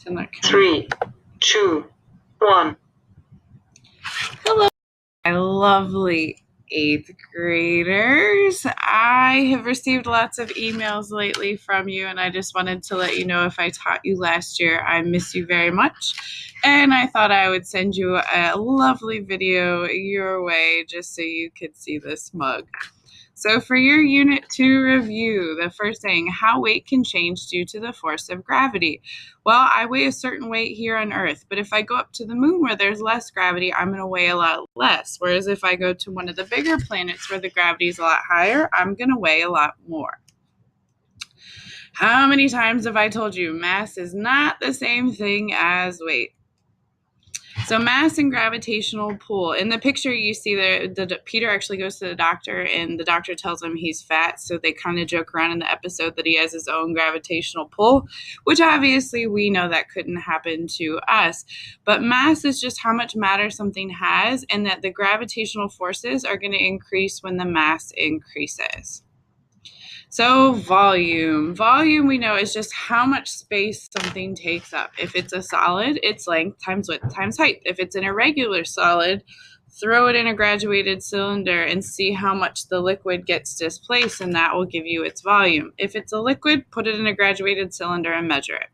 3, 2, 1. Hello, my lovely 8th graders. I have received lots of emails lately from you, and I just wanted to let you know if I taught you last year, I miss you very much. And I thought I would send you a lovely video your way just so you could see this mug. So for your Unit 2 review, the first thing, how weight can change due to the force of gravity. Well, I weigh a certain weight here on Earth, but if I go up to the moon where there's less gravity, I'm going to weigh a lot less. Whereas if I go to one of the bigger planets where the gravity is a lot higher, I'm going to weigh a lot more. How many times have I told you mass is not the same thing as weight? So mass and gravitational pull. In the picture you see there, Peter actually goes to the doctor and the doctor tells him he's fat. So they kind of joke around in the episode that he has his own gravitational pull, which obviously we know that couldn't happen to us. But mass is just how much matter something has, and that the gravitational forces are going to increase when the mass increases. So volume. Volume, we know, is just how much space something takes up. If it's a solid, it's length times width times height. If it's an irregular solid, throw it in a graduated cylinder and see how much the liquid gets displaced, and that will give you its volume. If it's a liquid, put it in a graduated cylinder and measure it.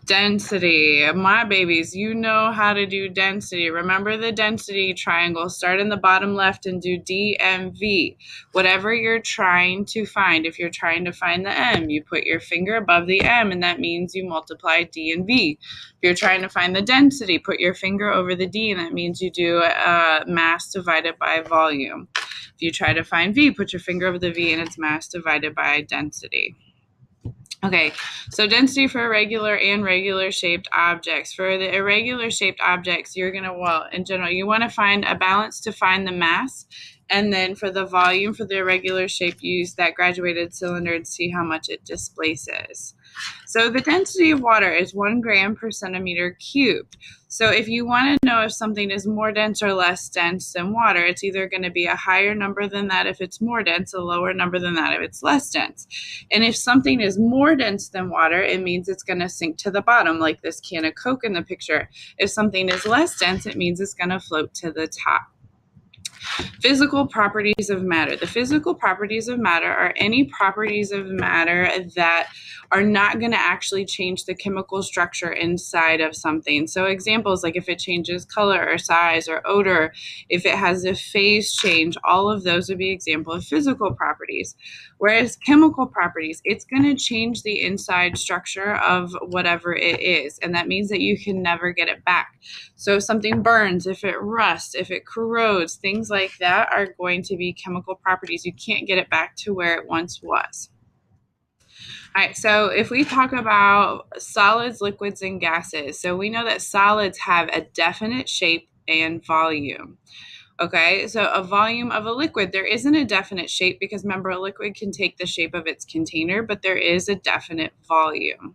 Density. My babies, you know how to do density. Remember the density triangle. Start in the bottom left and do D, M, V. Whatever you're trying to find. If you're trying to find the M, you put your finger above the M, and that means you multiply D and V. If you're trying to find the density, put your finger over the D, and that means you do mass divided by volume. If you try to find V, put your finger over the V, and it's mass divided by density. Okay, so density for irregular and regular shaped objects. For the irregular shaped objects, you're going to, well, in general, you want to find a balance to find the mass. And then for the volume for the irregular shape, use that graduated cylinder and see how much it displaces. So the density of water is 1 gram per centimeter cubed. So if you want to know if something is more dense or less dense than water, it's either going to be a higher number than that if it's more dense, a lower number than that if it's less dense. And if something is more dense than water, it means it's going to sink to the bottom, like this can of Coke in the picture. If something is less dense, it means it's going to float to the top. Physical properties of matter. The physical properties of matter are any properties of matter that are not going to actually change the chemical structure inside of something. So examples like if it changes color or size or odor, if it has a phase change, all of those would be examples of physical properties. Whereas chemical properties, it's going to change the inside structure of whatever it is, and that means that you can never get it back. So if something burns, if it rusts, if it corrodes, things like that are going to be chemical properties. You can't get it back to where it once was. All right, so if we talk about solids, liquids, and gases, so we know that solids have a definite shape and volume. Okay, so a volume of a liquid, there isn't a definite shape because remember, a liquid can take the shape of its container, but there is a definite volume.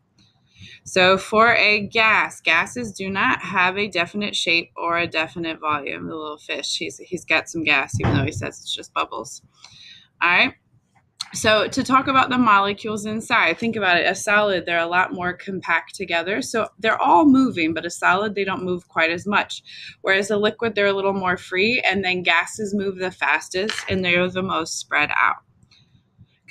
So for a gas, gases do not have a definite shape or a definite volume. The little fish, he's got some gas, even though he says it's just bubbles. All right. So to talk about the molecules inside, think about it. A solid, they're a lot more compact together. So they're all moving, but a solid, they don't move quite as much. Whereas a liquid, they're a little more free, and then gases move the fastest, and they're the most spread out.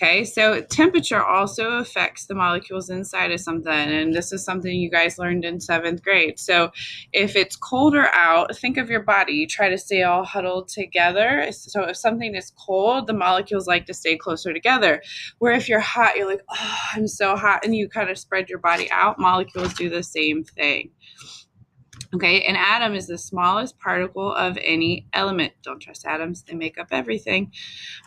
Okay, so temperature also affects the molecules inside of something, and this is something you guys learned in 7th grade. So if it's colder out, think of your body. You try to stay all huddled together. So if something is cold, the molecules like to stay closer together. Where if you're hot, you're like, oh, I'm so hot, and you kind of spread your body out. Molecules do the same thing. Okay, an atom is the smallest particle of any element. Don't trust atoms, they make up everything.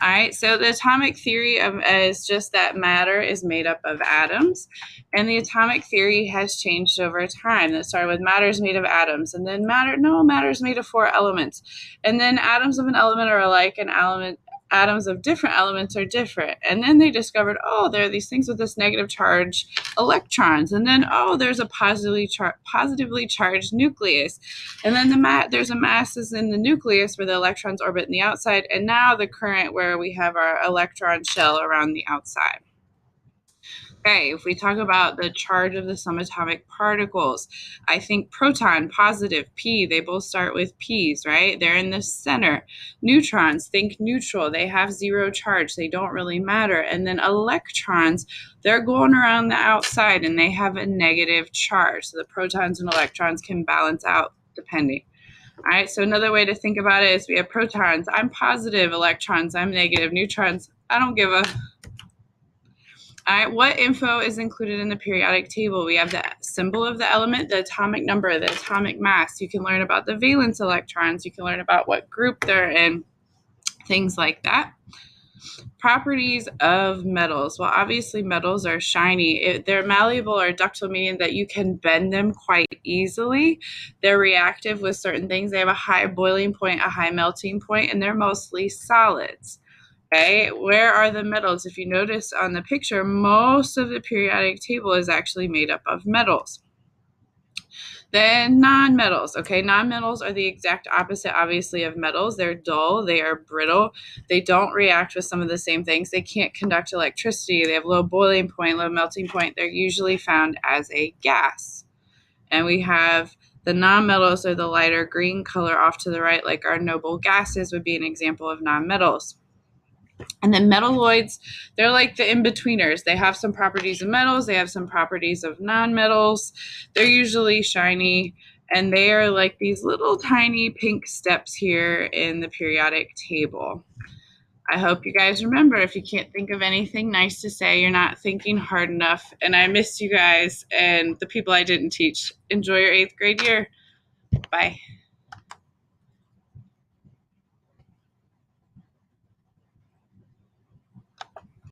All right, so the atomic theory is just that matter is made up of atoms, and the atomic theory has changed over time. That started with matter is made of atoms, and then matter is made of 4 elements, and then atoms of an element are alike, and atoms of different elements are different. And then they discovered, oh, there are these things with this negative charge, electrons. And then, oh, there's a positively charged nucleus. And then there's a masses in the nucleus where the electrons orbit in the outside. And now the current where we have our electron shell around the outside. Okay, if we talk about the charge of the subatomic particles, I think proton, positive, P, they both start with P's, right? They're in the center. Neutrons, think neutral. They have zero charge. They don't really matter. And then electrons, they're going around the outside and they have a negative charge. So the protons and electrons can balance out depending. All right, so another way to think about it is we have protons. I'm positive, electrons, I'm negative, neutrons, I don't give a. All right, what info is included in the periodic table? We have the symbol of the element, the atomic number, the atomic mass. You can learn about the valence electrons. You can learn about what group they're in, things like that. Properties of metals. Well, obviously metals are shiny. They're malleable or ductile, meaning that you can bend them quite easily. They're reactive with certain things. They have a high boiling point, a high melting point, and they're mostly solids. Okay, where are the metals? If you notice on the picture, most of the periodic table is actually made up of metals. Then nonmetals. Okay, nonmetals are the exact opposite, obviously, of metals. They're dull, they are brittle, they don't react with some of the same things. They can't conduct electricity, they have low boiling point, low melting point. They're usually found as a gas. And we have the nonmetals are the lighter green color off to the right, like our noble gases would be an example of nonmetals. And then metalloids, they're like the in-betweeners. They have some properties of metals, they have some properties of nonmetals. They're usually shiny, and they are like these little tiny pink steps here in the periodic table. I hope you guys remember. If you can't think of anything nice to say, you're not thinking hard enough. And I miss you guys and the people I didn't teach. Enjoy your 8th grade year. Bye.